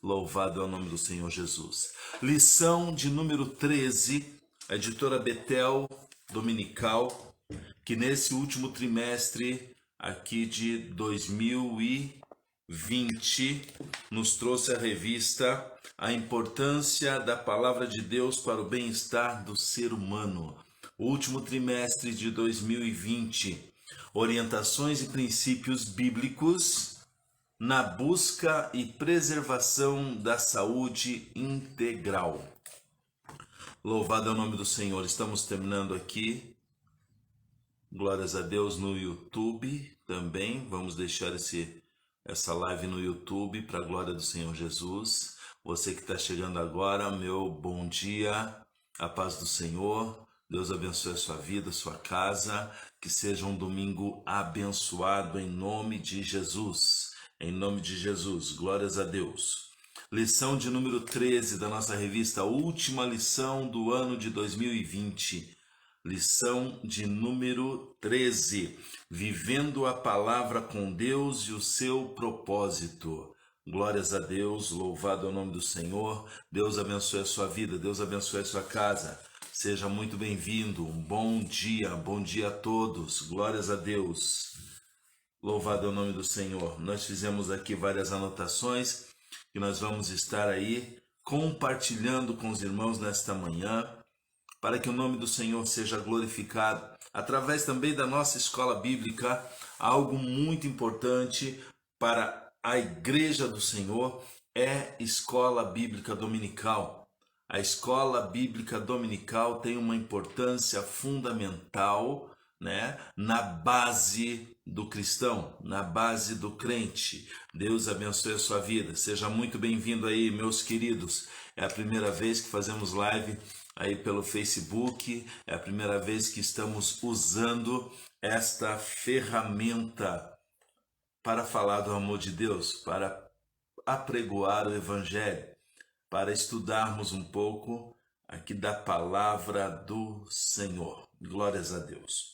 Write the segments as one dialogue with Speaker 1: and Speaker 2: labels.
Speaker 1: Louvado é o nome do Senhor Jesus. Lição de número 13, editora Betel Dominical, que nesse último trimestre aqui de 2020 nos trouxe a revista A Importância da Palavra de Deus para o Bem-Estar do Ser Humano. O último trimestre de 2020, orientações e princípios bíblicos na busca e preservação da saúde integral. Louvado é o nome do Senhor. Estamos terminando aqui. Glórias a Deus no YouTube também. Vamos deixar essa live no YouTube para a glória do Senhor Jesus. Você que está chegando agora, meu bom dia, a paz do Senhor. Deus abençoe a sua vida, a sua casa. Que seja um domingo abençoado em nome de Jesus. Em nome de Jesus, glórias a Deus. Lição de número 13 da nossa revista, a última lição do ano de 2020. Lição de número 13, vivendo a palavra com Deus e o seu propósito. Glórias a Deus, louvado é o nome do Senhor. Deus abençoe a sua vida, Deus abençoe a sua casa. Seja muito bem-vindo, um bom dia a todos. Glórias a Deus. Louvado é o nome do Senhor. Nós fizemos aqui várias anotações que nós vamos estar aí compartilhando com os irmãos nesta manhã, para que o nome do Senhor seja glorificado. Através também da nossa escola bíblica, algo muito importante para a Igreja do Senhor é escola bíblica dominical. A escola bíblica dominical tem uma importância fundamental, na base do cristão, na base do crente. Deus abençoe a sua vida. Seja muito bem-vindo aí, meus queridos. É a primeira vez que fazemos live aí pelo Facebook, é a primeira vez que estamos usando esta ferramenta para falar do amor de Deus, para apregoar o Evangelho, para estudarmos um pouco aqui da palavra do Senhor. Glórias a Deus.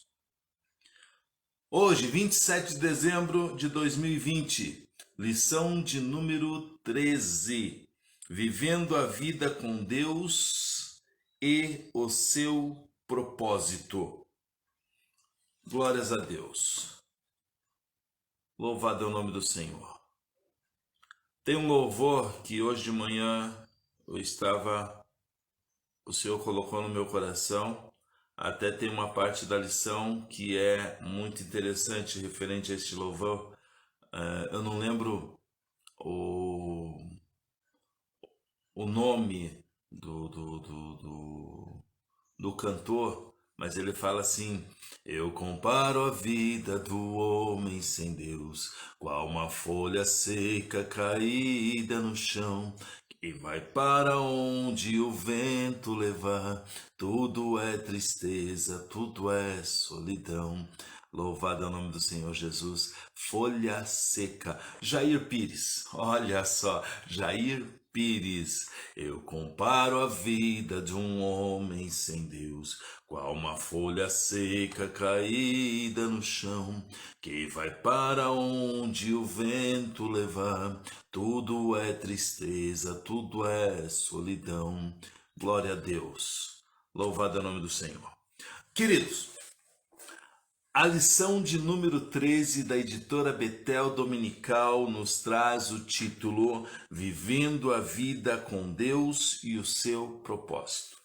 Speaker 1: Hoje, 27 de dezembro de 2020, lição de número 13, vivendo a vida com Deus e o seu propósito. Glórias a Deus. Louvado é o nome do Senhor. Tem um louvor que hoje de manhã o Senhor colocou no meu coração. Até tem uma parte da lição que é muito interessante referente a este louvor. Eu não lembro o nome do cantor, mas ele fala assim: eu comparo a vida do homem sem Deus, qual uma folha seca caída no chão, que vai para onde o vento levar. Tudo é tristeza, tudo é solidão. Louvado é o nome do Senhor Jesus. Folha seca. Jair Pires, olha só, Jair Pires. Eu comparo a vida de um homem sem Deus, qual uma folha seca caída no chão, que vai para onde o vento levar. Tudo é tristeza, tudo é solidão. Glória a Deus. Louvado é o nome do Senhor. Queridos, a lição de número 13 da editora Betel Dominical nos traz o título Vivendo a Vida com Deus e o seu propósito.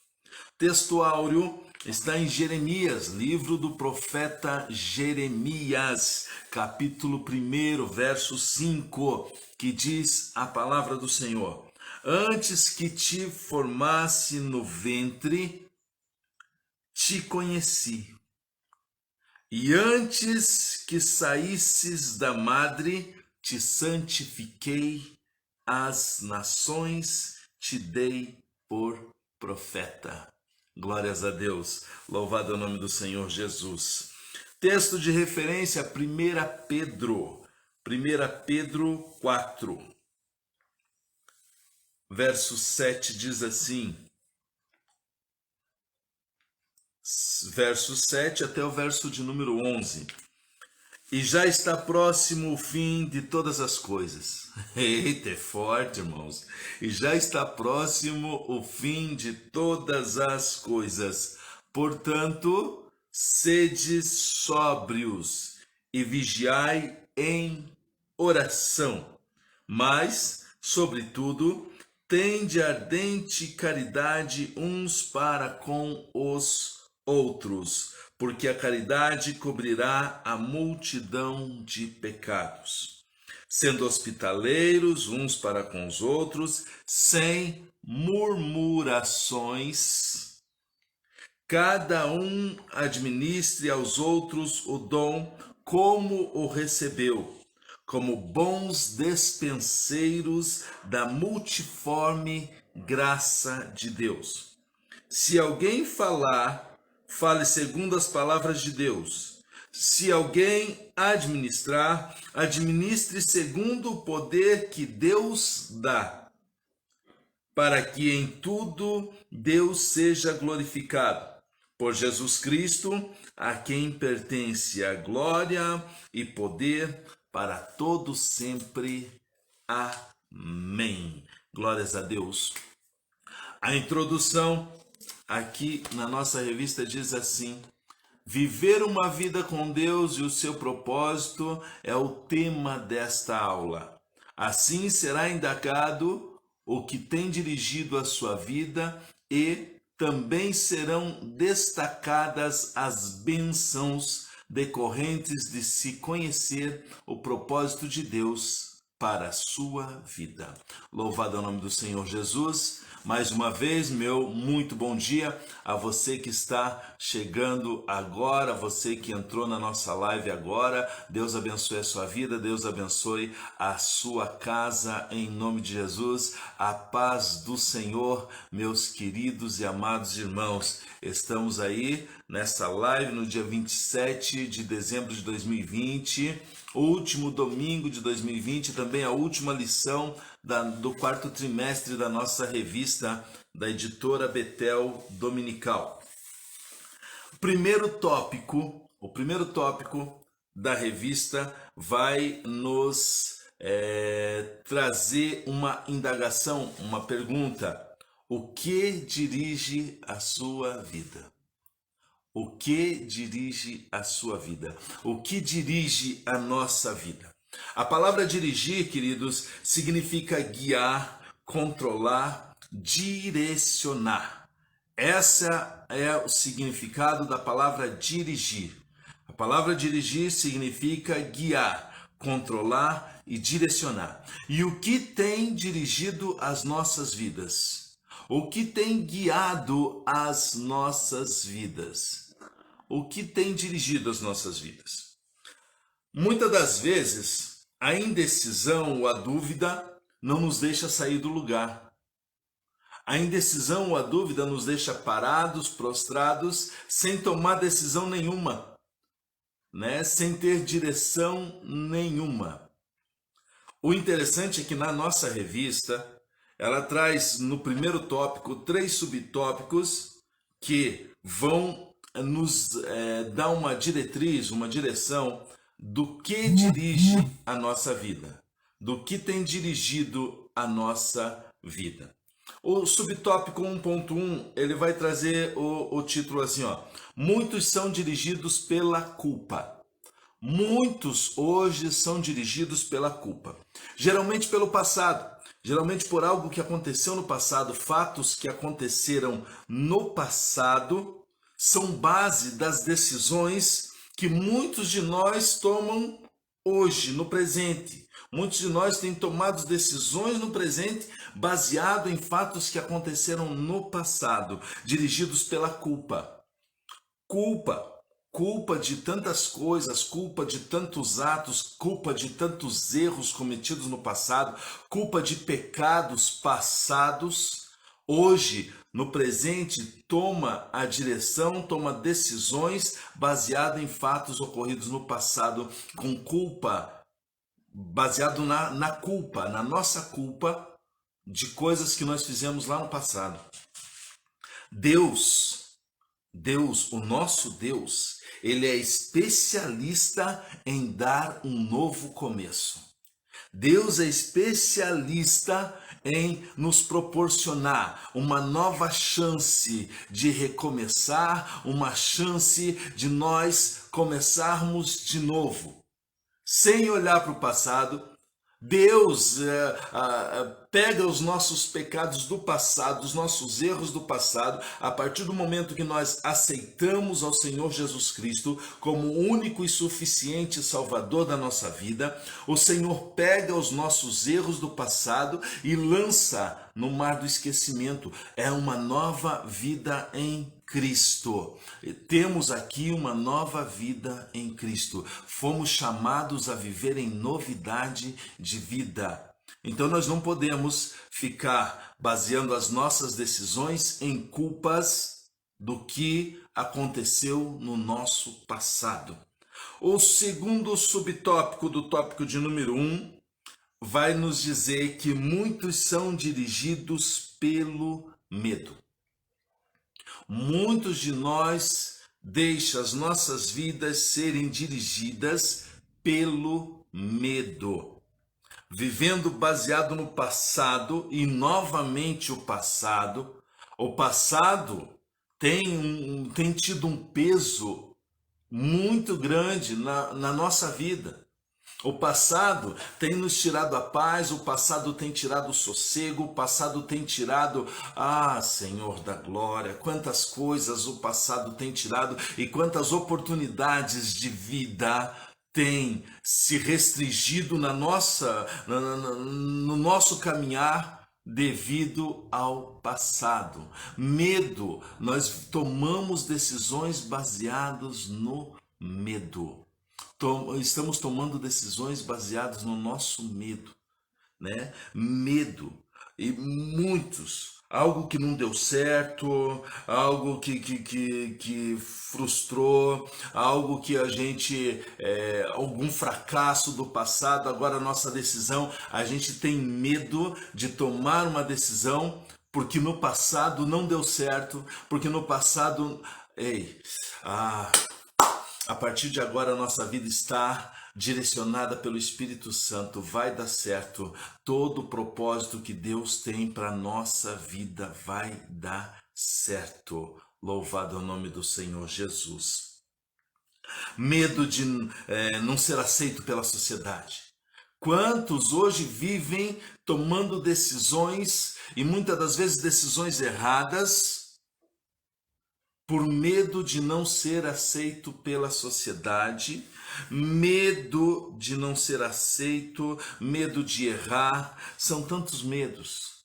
Speaker 1: Texto áureo está em Jeremias, livro do profeta Jeremias, capítulo 1, verso 5, que diz a palavra do Senhor: antes que te formasse no ventre, te conheci. E antes que saísses da madre, te santifiquei, as nações te dei por profeta. Glórias a Deus, louvado é o nome do Senhor Jesus. Texto de referência, 1 Pedro 4, verso 7 diz assim, verso 7 até o verso de número 11. E já está próximo o fim de todas as coisas. Eita, é forte, irmãos. E já está próximo o fim de todas as coisas. Portanto, sede sóbrios e vigiai em oração. Mas, sobretudo, tende ardente caridade uns para com os outros, porque a caridade cobrirá a multidão de pecados. Sendo hospitaleiros uns para com os outros, sem murmurações, cada um administre aos outros o dom como o recebeu, como bons despenseiros da multiforme graça de Deus. Se alguém falar, fale segundo as palavras de Deus. Se alguém administrar, administre segundo o poder que Deus dá, para que em tudo Deus seja glorificado. Por Jesus Cristo, a quem pertence a glória e poder para todos sempre. Amém. Glórias a Deus. A introdução aqui na nossa revista diz assim: viver uma vida com Deus e o seu propósito é o tema desta aula. Assim será indagado o que tem dirigido a sua vida e também serão destacadas as bênçãos decorrentes de se conhecer o propósito de Deus para a sua vida. Louvado é o nome do Senhor Jesus. Mais uma vez, meu muito bom dia a você que está chegando agora, você que entrou na nossa live agora. Deus abençoe a sua vida, Deus abençoe a sua casa, em nome de Jesus. A paz do Senhor, meus queridos e amados irmãos. Estamos aí nessa live no dia 27 de dezembro de 2020, o último domingo de 2020, também a última lição do quarto trimestre da nossa revista da editora Betel Dominical. O primeiro tópico da revista vai nos trazer uma indagação, uma pergunta. O que dirige a sua vida? O que dirige a sua vida? O que dirige a nossa vida? A palavra dirigir, queridos, significa guiar, controlar, direcionar. Essa é o significado da palavra dirigir. A palavra dirigir significa guiar, controlar e direcionar. E o que tem dirigido as nossas vidas? O que tem guiado as nossas vidas? O que tem dirigido as nossas vidas? Muitas das vezes, a indecisão ou a dúvida não nos deixa sair do lugar. A indecisão ou a dúvida nos deixa parados, prostrados, sem tomar decisão nenhuma, sem ter direção nenhuma. O interessante é que na nossa revista, ela traz no primeiro tópico 3 subtópicos que vão nos dar uma diretriz, uma direção do que dirige a nossa vida, do que tem dirigido a nossa vida. O subtópico 1.1, ele vai trazer o título assim, muitos são dirigidos pela culpa. Muitos hoje são dirigidos pela culpa. Geralmente pelo passado, geralmente por algo que aconteceu no passado, fatos que aconteceram no passado, são base das decisões que muitos de nós tomam hoje, no presente. Muitos de nós têm tomado decisões no presente baseado em fatos que aconteceram no passado, dirigidos pela culpa. Culpa de tantas coisas, culpa de tantos atos, culpa de tantos erros cometidos no passado, culpa de pecados passados. Hoje, no presente, toma a direção, toma decisões baseado em fatos ocorridos no passado, com culpa, baseado na culpa, na nossa culpa de coisas que nós fizemos lá no passado. Deus, o nosso Deus, Ele é especialista em dar um novo começo. Deus é especialista em nos proporcionar uma nova chance de recomeçar, uma chance de nós começarmos de novo, sem olhar para o passado. Deus pega os nossos pecados do passado, os nossos erros do passado, a partir do momento que nós aceitamos ao Senhor Jesus Cristo como o único e suficiente Salvador da nossa vida. O Senhor pega os nossos erros do passado e lança no mar do esquecimento. É uma nova vida em Cristo. Temos aqui uma nova vida em Cristo. Fomos chamados a viver em novidade de vida. Então nós não podemos ficar baseando as nossas decisões em culpas do que aconteceu no nosso passado. O segundo subtópico do tópico de número 1 vai nos dizer que muitos são dirigidos pelo medo. Muitos de nós deixam as nossas vidas serem dirigidas pelo medo, vivendo baseado no passado e novamente o passado. O passado tem tido um peso muito grande na nossa vida. O passado tem nos tirado a paz, o passado tem tirado o sossego, o passado tem tirado, Senhor da glória, quantas coisas o passado tem tirado e quantas oportunidades de vida tem se restringido no nosso caminhar devido ao passado. Medo, nós tomamos decisões baseadas no medo. Estamos tomando decisões baseadas no nosso medo, né? Medo. E muitos, algo que não deu certo, algo que frustrou, algo que a gente, algum fracasso do passado, agora a nossa decisão, a gente tem medo de tomar uma decisão porque no passado não deu certo, porque no passado, a partir de agora a nossa vida está direcionada pelo Espírito Santo, vai dar certo. Todo o propósito que Deus tem para a nossa vida vai dar certo. Louvado é o nome do Senhor Jesus. Medo de não ser aceito pela sociedade. Quantos hoje vivem tomando decisões, e muitas das vezes decisões erradas, por medo de não ser aceito pela sociedade, medo de não ser aceito, medo de errar. São tantos medos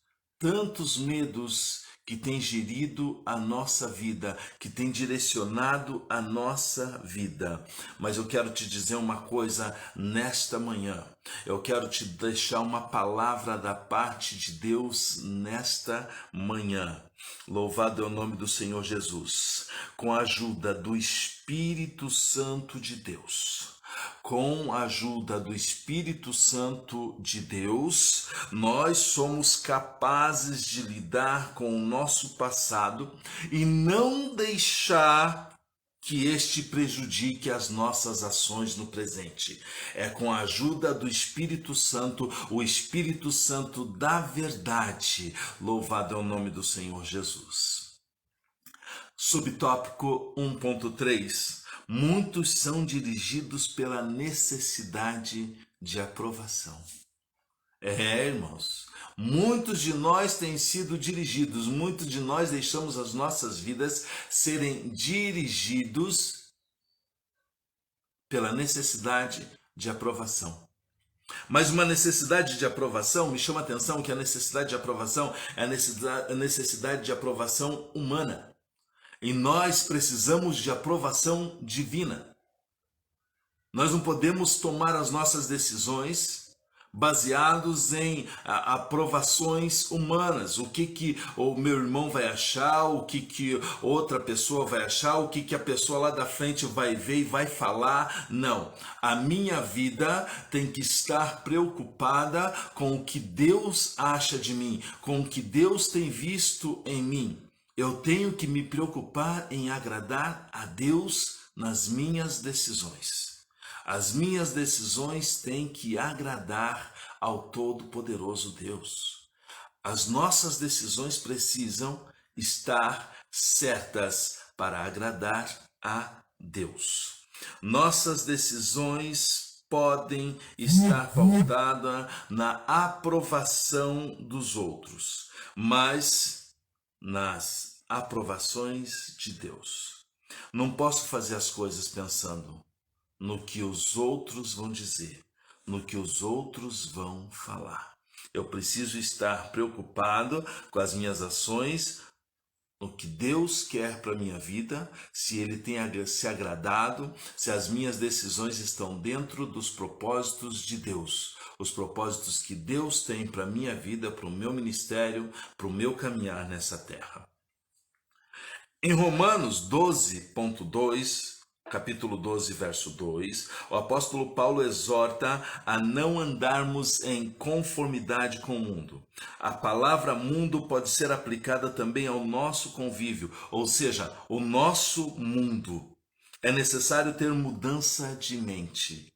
Speaker 1: que têm gerido a nossa vida, que têm direcionado a nossa vida. Mas eu quero te dizer uma coisa nesta manhã. Eu quero te deixar uma palavra da parte de Deus nesta manhã. Louvado é o nome do Senhor Jesus. Com a ajuda do Espírito Santo de Deus, com a ajuda do Espírito Santo de Deus, nós somos capazes de lidar com o nosso passado e não deixar que este prejudique as nossas ações no presente. É com a ajuda do Espírito Santo, o Espírito Santo da verdade. Louvado é o nome do Senhor Jesus. Subtópico 1.3. Muitos são dirigidos pela necessidade de aprovação. Irmãos, muitos de nós têm sido dirigidos, muitos de nós deixamos as nossas vidas serem dirigidos pela necessidade de aprovação. Mas uma necessidade de aprovação, me chama a atenção que a necessidade de aprovação é a necessidade de aprovação humana. E nós precisamos de aprovação divina. Nós não podemos tomar as nossas decisões baseados em aprovações humanas. O que o meu irmão vai achar, o que outra pessoa vai achar, o que a pessoa lá da frente vai ver e vai falar. Não. A minha vida tem que estar preocupada com o que Deus acha de mim, com o que Deus tem visto em mim. Eu tenho que me preocupar em agradar a Deus nas minhas decisões. As minhas decisões têm que agradar ao Todo-Poderoso Deus. As nossas decisões precisam estar certas para agradar a Deus. Nossas decisões podem estar pautadas na aprovação dos outros, mas nas aprovações de Deus. Não posso fazer as coisas pensando no que os outros vão dizer, no que os outros vão falar. Eu preciso estar preocupado com as minhas ações, no que Deus quer para a minha vida, se Ele tem se agradado, se as minhas decisões estão dentro dos propósitos de Deus, os propósitos que Deus tem para a minha vida, para o meu ministério, para o meu caminhar nessa terra. Em Romanos 12.2, capítulo 12, verso 2, o apóstolo Paulo exorta a não andarmos em conformidade com o mundo. A palavra mundo pode ser aplicada também ao nosso convívio, ou seja, o nosso mundo. É necessário ter mudança de mente,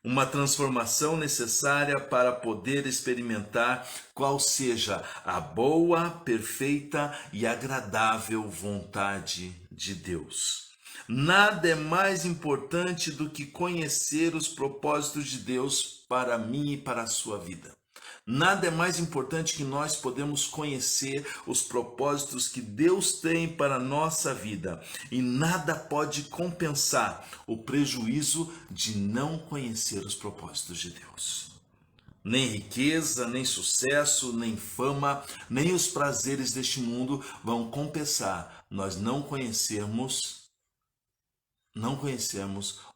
Speaker 1: uma transformação necessária para poder experimentar qual seja a boa, perfeita e agradável vontade de Deus. Nada é mais importante do que conhecer os propósitos de Deus para mim e para a sua vida. Nada é mais importante que nós podemos conhecer os propósitos que Deus tem para a nossa vida. E nada pode compensar o prejuízo de não conhecer os propósitos de Deus. Nem riqueza, nem sucesso, nem fama, nem os prazeres deste mundo vão compensar nós não conhecermos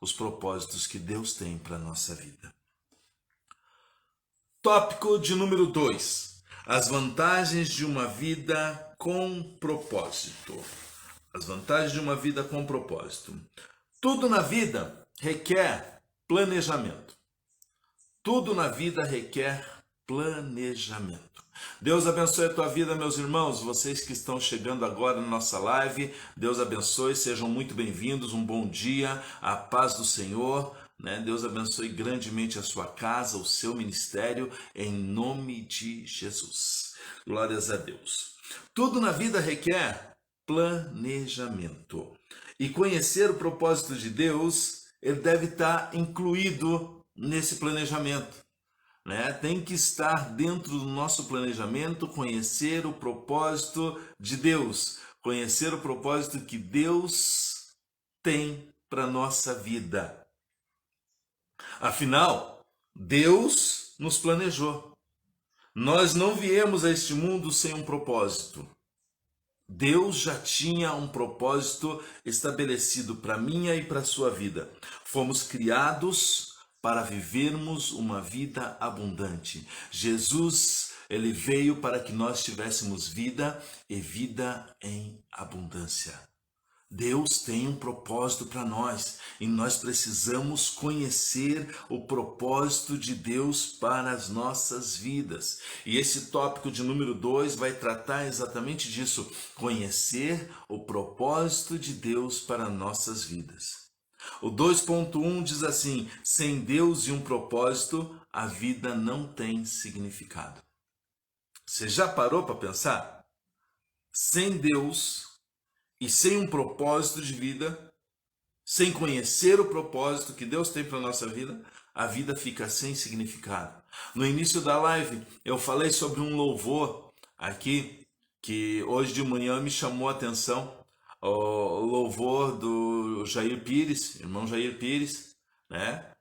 Speaker 1: os propósitos que Deus tem para a nossa vida. Tópico de número 2. As vantagens de uma vida com propósito. As vantagens de uma vida com propósito. Tudo na vida requer planejamento. Tudo na vida requer planejamento. Deus abençoe a tua vida, meus irmãos, vocês que estão chegando agora na nossa live. Deus abençoe, sejam muito bem-vindos, um bom dia, a paz do Senhor. Deus abençoe grandemente a sua casa, o seu ministério, em nome de Jesus. Glórias a Deus. Tudo na vida requer planejamento. E conhecer o propósito de Deus, ele deve estar incluído nesse planejamento. Tem que estar dentro do nosso planejamento, conhecer o propósito de Deus, conhecer o propósito que Deus tem para a nossa vida. Afinal, Deus nos planejou. Nós não viemos a este mundo sem um propósito. Deus já tinha um propósito estabelecido para minha e para a sua vida. Fomos criados para vivermos uma vida abundante. Jesus, ele veio para que nós tivéssemos vida e vida em abundância. Deus tem um propósito para nós e nós precisamos conhecer o propósito de Deus para as nossas vidas. E esse tópico de número 2 vai tratar exatamente disso, conhecer o propósito de Deus para nossas vidas. O 2.1 diz assim: sem Deus e um propósito, a vida não tem significado. Você já parou para pensar? Sem Deus e sem um propósito de vida, sem conhecer o propósito que Deus tem para a nossa vida, a vida fica sem significado. No início da live, eu falei sobre um louvor aqui, que hoje de manhã me chamou a atenção. O louvor do Jair Pires, irmão Jair Pires,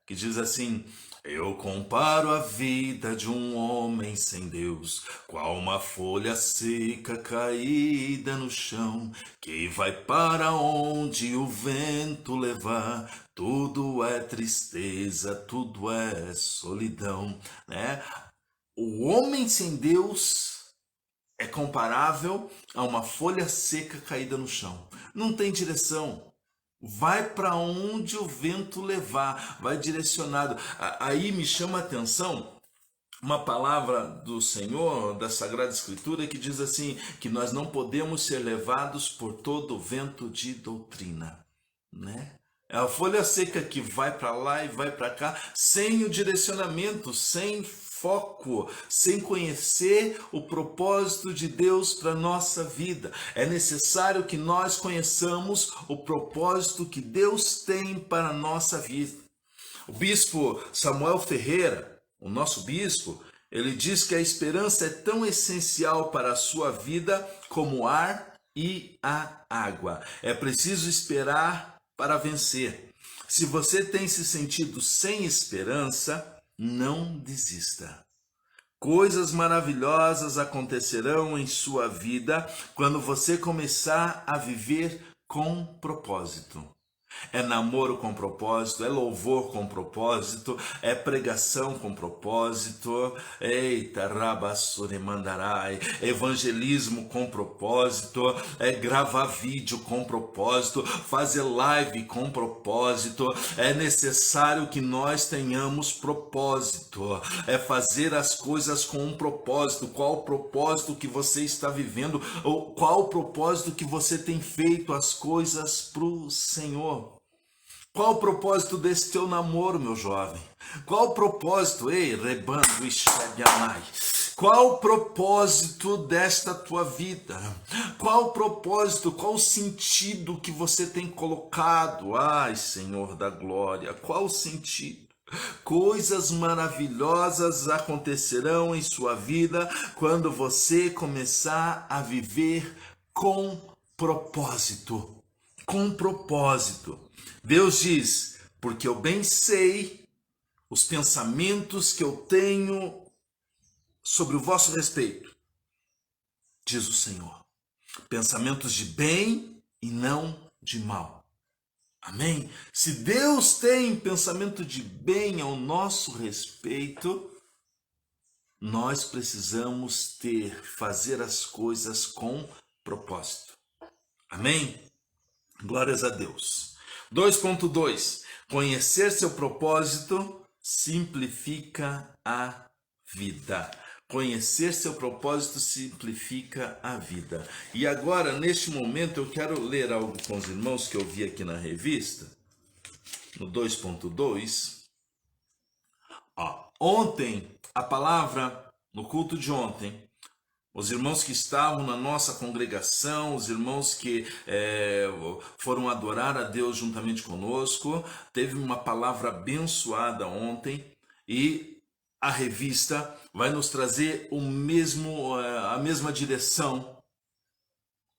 Speaker 1: que diz assim: eu comparo a vida de um homem sem Deus, qual uma folha seca caída no chão, que vai para onde o vento levar, tudo é tristeza, tudo é solidão. O homem sem Deus é comparável a uma folha seca caída no chão. Não tem direção. Vai para onde o vento levar, vai direcionado. Aí me chama a atenção uma palavra do Senhor, da Sagrada Escritura, que diz assim, que nós não podemos ser levados por todo o vento de doutrina. É a folha seca que vai para lá e vai para cá, sem o direcionamento, sem foco, sem conhecer o propósito de Deus para nossa vida. É necessário que nós conheçamos o propósito que Deus tem para a nossa vida. O bispo Samuel Ferreira, o nosso bispo, ele diz que a esperança é tão essencial para a sua vida como o ar e a água. É preciso esperar para vencer. Se você tem se sentido sem esperança, não desista. Coisas maravilhosas acontecerão em sua vida quando você começar a viver com propósito. É namoro com propósito, é louvor com propósito, é pregação com propósito, eita, rabassure mandarai, evangelismo com propósito, é gravar vídeo com propósito, fazer live com propósito. É necessário que nós tenhamos propósito, é fazer as coisas com um propósito. Qual o propósito que você está vivendo, ou qual o propósito que você tem feito as coisas para o Senhor? Qual o propósito desse teu namoro, meu jovem? Qual o propósito? Ei, rebando e shagamai. Qual o propósito desta tua vida? Qual o propósito, qual o sentido que você tem colocado? Ai, Senhor da glória, qual o sentido? Coisas maravilhosas acontecerão em sua vida quando você começar a viver com propósito. Com propósito. Deus diz, porque eu bem sei os pensamentos que eu tenho sobre o vosso respeito, diz o Senhor. Pensamentos de bem e não de mal. Amém? Se Deus tem pensamento de bem ao nosso respeito, nós precisamos fazer as coisas com propósito. Amém? Glórias a Deus. 2.2. Conhecer seu propósito simplifica a vida. Conhecer seu propósito simplifica a vida. E agora, neste momento, eu quero ler algo com os irmãos que eu vi aqui na revista, no 2.2. Ontem, a palavra, no culto de ontem, os irmãos que estavam na nossa congregação, os irmãos que foram adorar a Deus juntamente conosco, teve uma palavra abençoada ontem, e a revista vai nos trazer a mesma direção.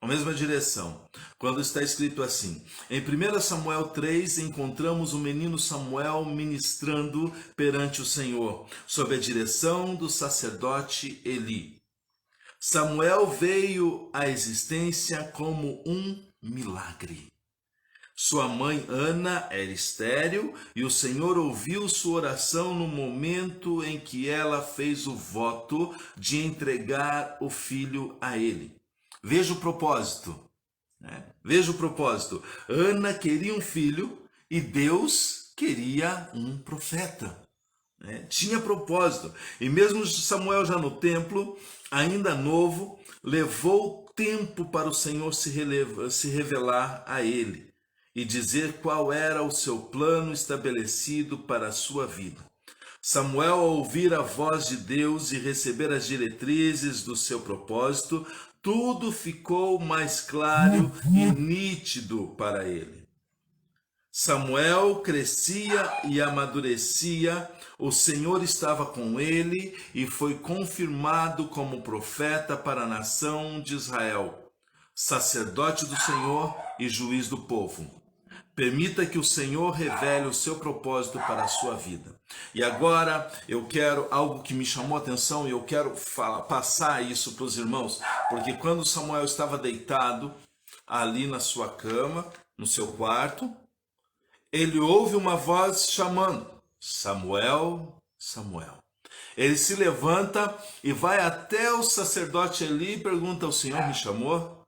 Speaker 1: A mesma direção. Quando está escrito assim: em 1 Samuel 3, encontramos o menino Samuel ministrando perante o Senhor, sob a direção do sacerdote Eli. Samuel veio à existência como um milagre. Sua mãe Ana era estéril e o Senhor ouviu sua oração no momento em que ela fez o voto de entregar o filho a ele. Veja o propósito. Veja o propósito. Ana queria um filho e Deus queria um profeta. Tinha propósito. E mesmo Samuel já no templo, ainda novo, levou tempo para o Senhor se revelar a ele e dizer qual era o seu plano estabelecido para a sua vida. Samuel, ao ouvir a voz de Deus e receber as diretrizes do seu propósito, tudo ficou mais claro e nítido para ele. Samuel crescia e amadurecia, o Senhor estava com ele e foi confirmado como profeta para a nação de Israel, sacerdote do Senhor e juiz do povo. Permita que o Senhor revele o seu propósito para a sua vida. E agora eu quero algo que me chamou a atenção e eu quero passar isso para os irmãos, porque quando Samuel estava deitado ali na sua cama, no seu quarto, ele ouve uma voz chamando: Samuel, Samuel. Ele se levanta e vai até o sacerdote Eli e pergunta: o Senhor me chamou?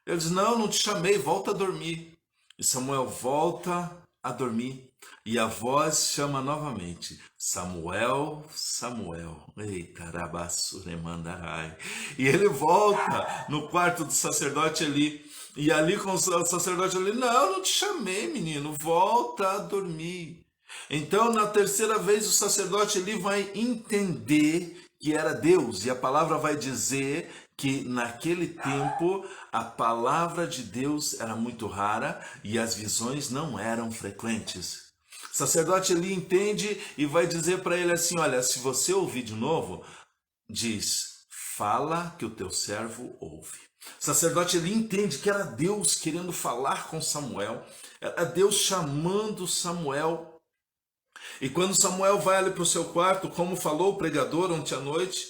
Speaker 1: Ele diz: não te chamei, volta a dormir. E Samuel volta a dormir. E a voz chama novamente: Samuel, Samuel. Eita, rabassuremandarai. E ele volta no quarto do sacerdote Eli. E ali com o sacerdote Eli: não, não te chamei, menino, volta a dormir. Então, na terceira vez, o sacerdote Eli vai entender que era Deus. E a palavra vai dizer que naquele tempo a palavra de Deus era muito rara e as visões não eram frequentes. O sacerdote Eli entende e vai dizer para ele assim: olha, se você ouvir de novo, diz, fala que o teu servo ouve. O sacerdote Eli entende que era Deus querendo falar com Samuel, era Deus chamando Samuel. E quando Samuel vai ali para o seu quarto, como falou o pregador ontem à noite,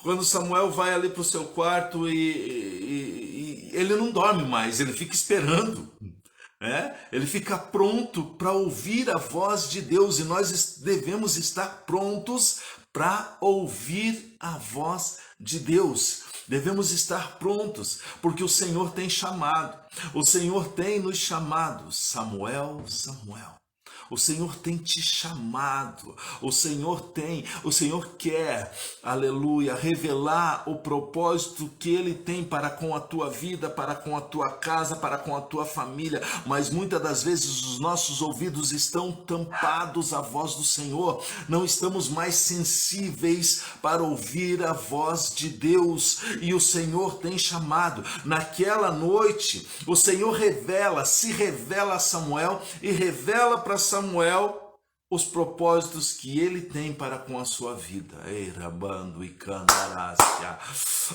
Speaker 1: quando Samuel vai ali para o seu quarto e ele não dorme mais, ele fica esperando. Ele fica pronto para ouvir a voz de Deus, e nós devemos estar prontos para ouvir a voz de Deus. Devemos estar prontos, porque o Senhor tem chamado, o Senhor tem nos chamado. Samuel, Samuel. O Senhor tem te chamado, o Senhor quer, aleluia, revelar o propósito que Ele tem para com a tua vida, para com a tua casa, para com a tua família, mas muitas das vezes os nossos ouvidos estão tampados à voz do Senhor, não estamos mais sensíveis para ouvir a voz de Deus, e o Senhor tem chamado. Naquela noite, o Senhor se revela a Samuel e revela para Samuel os propósitos que ele tem para com a sua vida. Ei, rabando e candarácia.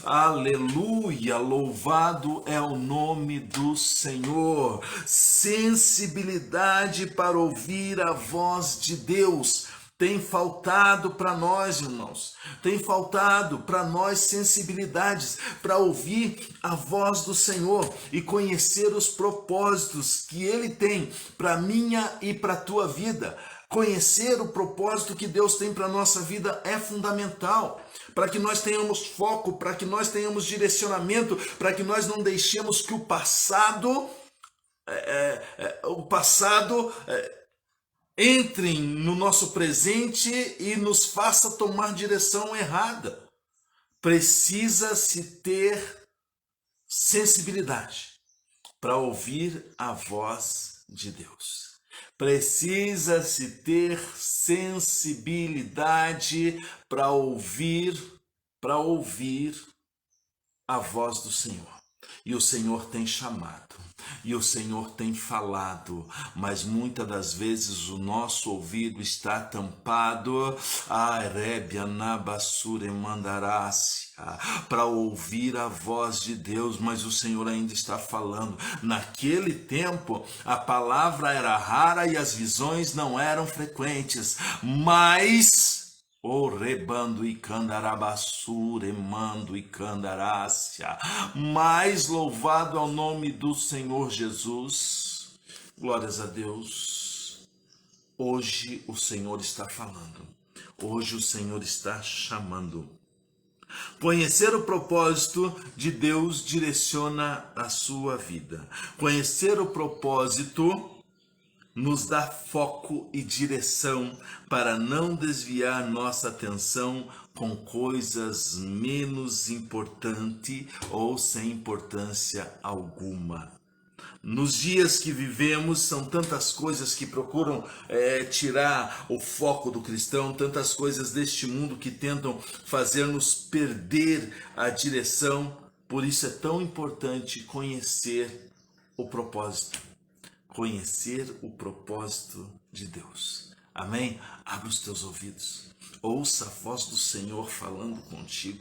Speaker 1: Aleluia, louvado é o nome do Senhor. Sensibilidade para ouvir a voz de Deus. Tem faltado para nós, irmãos. Tem faltado para nós sensibilidades para ouvir a voz do Senhor e conhecer os propósitos que Ele tem para minha e para a tua vida. Conhecer o propósito que Deus tem para a nossa vida é fundamental, para que nós tenhamos foco, para que nós tenhamos direcionamento, para que nós não deixemos que o passado entrem no nosso presente e nos faça tomar direção errada. Precisa-se ter sensibilidade para ouvir a voz de Deus. Precisa-se ter sensibilidade para ouvir a voz do Senhor. E o Senhor tem chamado. E o Senhor tem falado, mas muitas das vezes o nosso ouvido está tampado para ouvir a voz de Deus, mas o Senhor ainda está falando. Naquele tempo a palavra era rara e as visões não eram frequentes, mas o rebando e candarabassura, emando e candarácia. Mais louvado ao nome do Senhor Jesus. Glórias a Deus. Hoje o Senhor está falando. Hoje o Senhor está chamando. Conhecer o propósito de Deus direciona a sua vida. Conhecer o propósito nos dá foco e direção para não desviar nossa atenção com coisas menos importantes ou sem importância alguma. Nos dias que vivemos, são tantas coisas que procuram tirar o foco do cristão, tantas coisas deste mundo que tentam fazer-nos perder a direção. Por isso é tão importante conhecer o propósito. Conhecer o propósito de Deus. Amém? Abra os teus ouvidos. Ouça a voz do Senhor falando contigo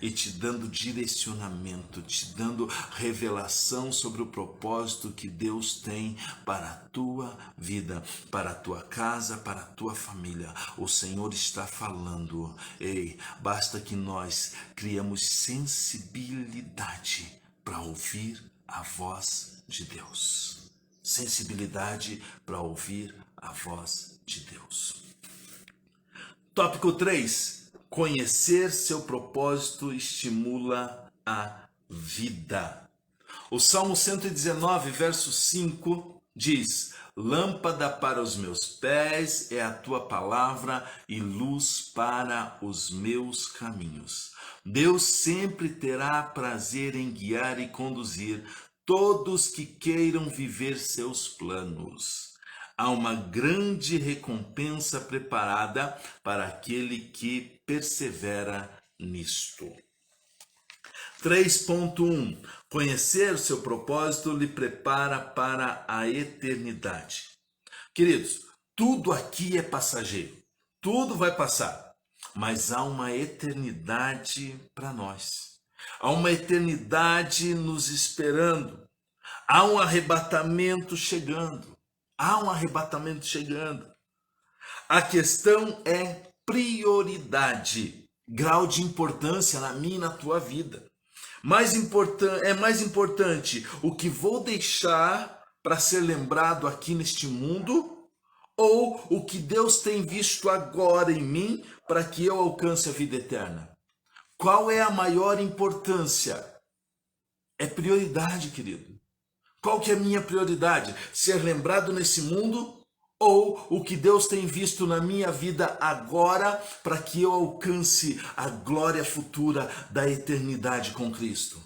Speaker 1: e te dando direcionamento, te dando revelação sobre o propósito que Deus tem para a tua vida, para a tua casa, para a tua família. O Senhor está falando. Ei, basta que nós criamos sensibilidade para ouvir a voz de Deus. Sensibilidade para ouvir a voz de Deus. Tópico 3. Conhecer seu propósito estimula a vida. O Salmo 119, verso 5 diz: lâmpada para os meus pés é a tua palavra e luz para os meus caminhos. Deus sempre terá prazer em guiar e conduzir todos que queiram viver seus planos. Há uma grande recompensa preparada para aquele que persevera nisto. 3.1 Conhecer o seu propósito lhe prepara para a eternidade. Queridos, tudo aqui é passageiro, tudo vai passar, mas há uma eternidade para nós. Há uma eternidade nos esperando. Há um arrebatamento chegando. Há um arrebatamento chegando. A questão é prioridade, grau de importância na minha e na tua vida. É mais importante o que vou deixar para ser lembrado aqui neste mundo ou o que Deus tem visto agora em mim para que eu alcance a vida eterna? Qual é a maior importância? É prioridade, querido. Qual que é a minha prioridade? Ser lembrado nesse mundo ou o que Deus tem visto na minha vida agora para que eu alcance a glória futura da eternidade com Cristo?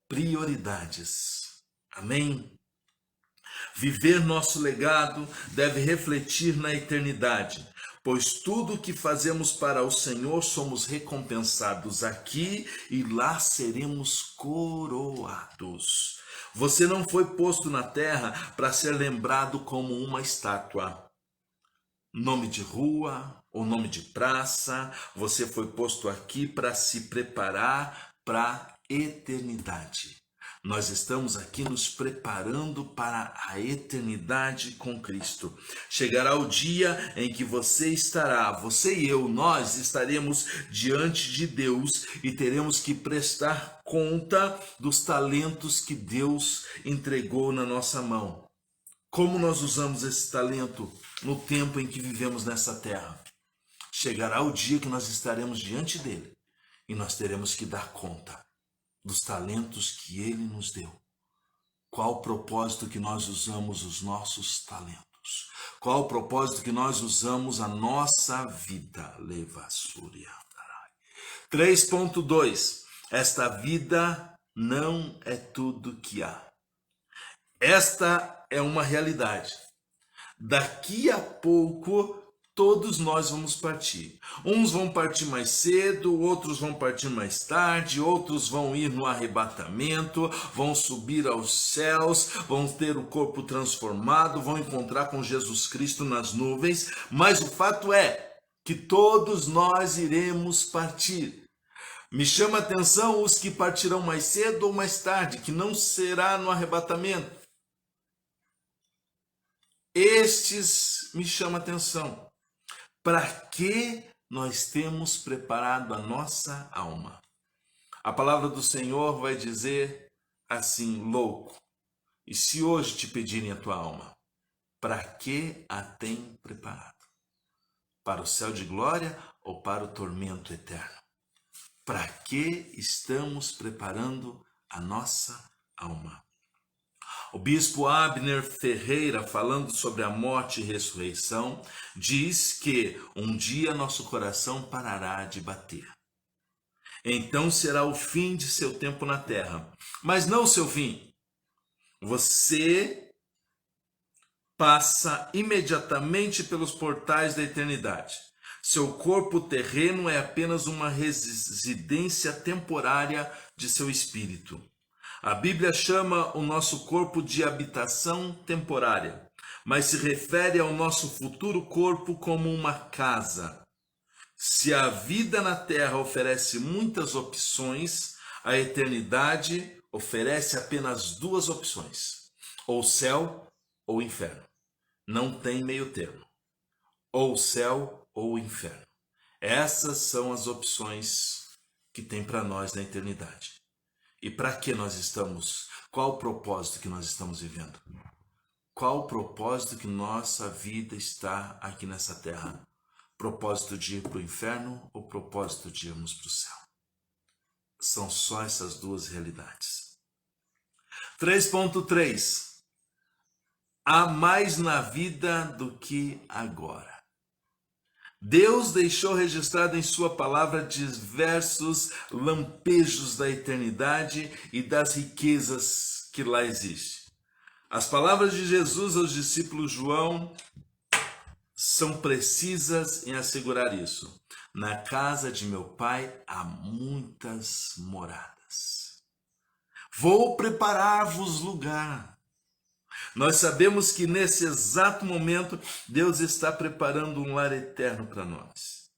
Speaker 1: Prioridades. Amém? Viver nosso legado deve refletir na eternidade, pois tudo o que fazemos para o Senhor somos recompensados aqui e lá seremos coroados. Você não foi posto na terra para ser lembrado como uma estátua, nome de rua ou nome de praça. Você foi posto aqui para se preparar para a eternidade. Nós estamos aqui nos preparando para a eternidade com Cristo. Chegará o dia em que você e eu, nós estaremos diante de Deus e teremos que prestar conta dos talentos que Deus entregou na nossa mão. Como nós usamos esse talento no tempo em que vivemos nessa terra? Chegará o dia que nós estaremos diante dele e nós teremos que dar conta dos talentos que ele nos deu. Qual o propósito que nós usamos os nossos talentos? Qual o propósito que nós usamos a nossa vida? Leva Surya. 3.2 Esta vida não é tudo que há. Esta é uma realidade. Daqui a pouco todos nós vamos partir. Uns vão partir mais cedo, outros vão partir mais tarde, outros vão ir no arrebatamento, vão subir aos céus, vão ter o corpo transformado, vão encontrar com Jesus Cristo nas nuvens, mas o fato é que todos nós iremos partir. Me chama a atenção os que partirão mais cedo ou mais tarde, que não será no arrebatamento. Estes me chamam a atenção. Para que nós temos preparado a nossa alma? A palavra do Senhor vai dizer assim, louco, e se hoje te pedirem a tua alma, para que a tem preparado? Para o céu de glória ou para o tormento eterno? Para que estamos preparando a nossa alma? O bispo Abner Ferreira, falando sobre a morte e ressurreição, diz que um dia nosso coração parará de bater. Então será o fim de seu tempo na terra, mas não o seu fim. Você passa imediatamente pelos portais da eternidade. Seu corpo terreno é apenas uma residência temporária de seu espírito. A Bíblia chama o nosso corpo de habitação temporária, mas se refere ao nosso futuro corpo como uma casa. Se a vida na terra oferece muitas opções, a eternidade oferece apenas duas opções: ou céu ou inferno. Não tem meio termo. Ou céu ou inferno. Essas são as opções que tem para nós na eternidade. E para que nós estamos? Qual o propósito que nós estamos vivendo? Qual o propósito que nossa vida está aqui nessa terra? Propósito de ir para o inferno ou propósito de irmos para o céu? São só essas duas realidades. 3.3 há mais na vida do que agora. Deus deixou registrado em sua palavra diversos lampejos da eternidade e das riquezas que lá existem. As palavras de Jesus aos discípulos João são precisas em assegurar isso. Na casa de meu Pai há muitas moradas. Vou preparar-vos lugar. Nós sabemos que nesse exato momento Deus está preparando um lar eterno para nós.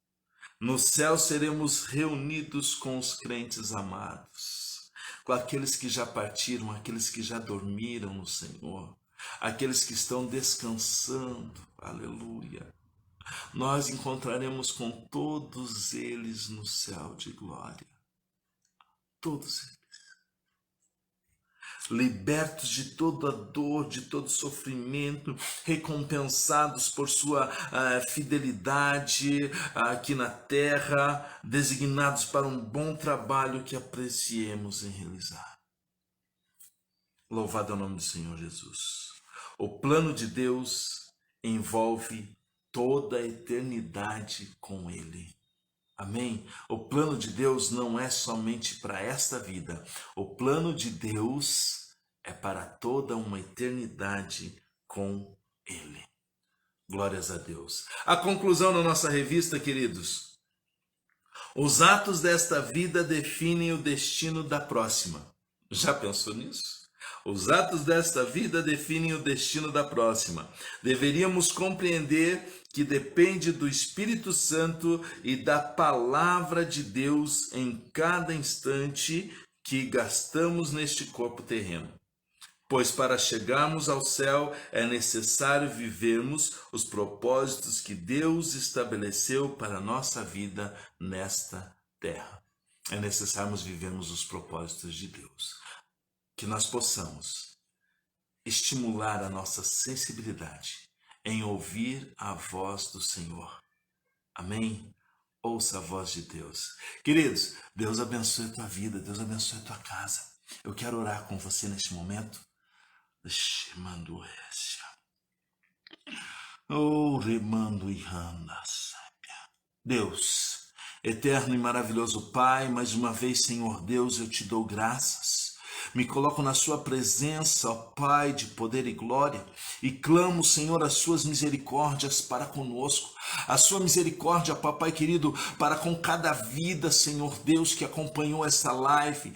Speaker 1: No céu seremos reunidos com os crentes amados, com aqueles que já partiram, aqueles que já dormiram no Senhor, aqueles que estão descansando. Aleluia. Nós encontraremos com todos eles no céu de glória. Todos eles. Libertos de toda dor, de todo sofrimento, recompensados por sua fidelidade aqui na terra, designados para um bom trabalho que apreciemos em realizar. Louvado é o nome do Senhor Jesus. O plano de Deus envolve toda a eternidade com Ele. Amém? O plano de Deus não é somente para esta vida. O plano de Deus é para toda uma eternidade com Ele. Glórias a Deus. A conclusão da nossa revista, queridos. Os atos desta vida definem o destino da próxima. Já pensou nisso? Os atos desta vida definem o destino da próxima. Deveríamos compreender que depende do Espírito Santo e da palavra de Deus em cada instante que gastamos neste corpo terreno. Pois para chegarmos ao céu é necessário vivermos os propósitos que Deus estabeleceu para a nossa vida nesta terra. É necessário vivermos os propósitos de Deus. Que nós possamos estimular a nossa sensibilidade em ouvir a voz do Senhor. Amém? Ouça a voz de Deus. Queridos, Deus abençoe a tua vida, Deus abençoe a tua casa. Eu quero orar com você neste momento. Deus, eterno e maravilhoso Pai, mais uma vez, Senhor Deus, eu te dou graças. Me coloco na sua presença, ó Pai de poder e glória, e clamo, Senhor, as suas misericórdias para conosco, a sua misericórdia, papai querido, para com cada vida, Senhor Deus, que acompanhou essa live.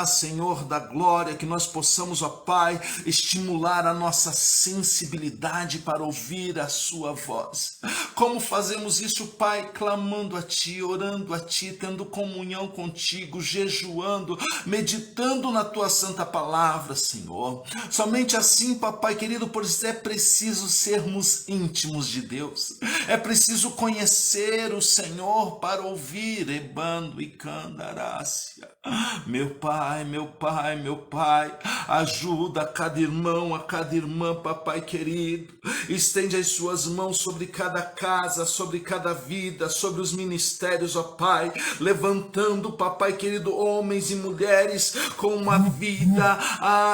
Speaker 1: Senhor da glória, que nós possamos, ó Pai, estimular a nossa sensibilidade para ouvir a sua voz. Como fazemos isso, Pai? Clamando a Ti, orando a Ti, tendo comunhão contigo, jejuando, meditando na Tua santa palavra, Senhor. Somente assim, papai querido, pois é preciso sermos íntimos de Deus. É preciso conhecer o Senhor para ouvir Ebando e Candarácia. Meu Pai, meu Pai, meu Pai, ajuda a cada irmão, a cada irmã, papai querido. Estende as suas mãos sobre cada casa, sobre cada vida, sobre os ministérios, ó Pai, levantando, papai querido, homens e mulheres com uma vida,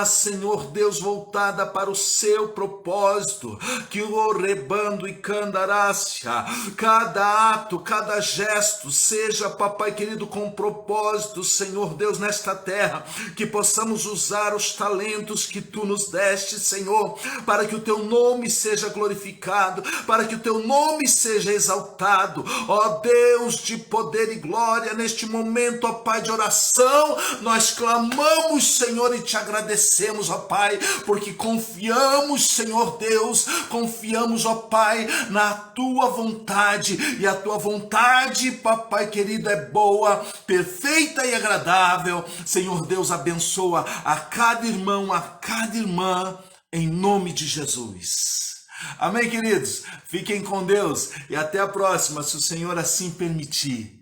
Speaker 1: Senhor Deus, voltada para o seu propósito. Que o Rebando e Candarácia, cada ato, cada gesto seja, papai querido, com propósito, Senhor Deus, nesta terra, que possamos usar os talentos que Tu nos deste, Senhor, para que o Teu nome seja glorificado, para que o Teu nome seja exaltado. Ó Deus de poder e glória, neste momento, ó Pai de oração, nós clamamos, Senhor, e Te agradecemos, ó Pai, porque confiamos, Senhor Deus, confiamos, ó Pai, na Tua vontade, e a Tua vontade, papai querido, é boa, perfeita e agradável. Senhor Deus, abençoa a cada irmão, a cada irmã, em nome de Jesus. Amém, queridos? Fiquem com Deus e até a próxima, se o Senhor assim permitir.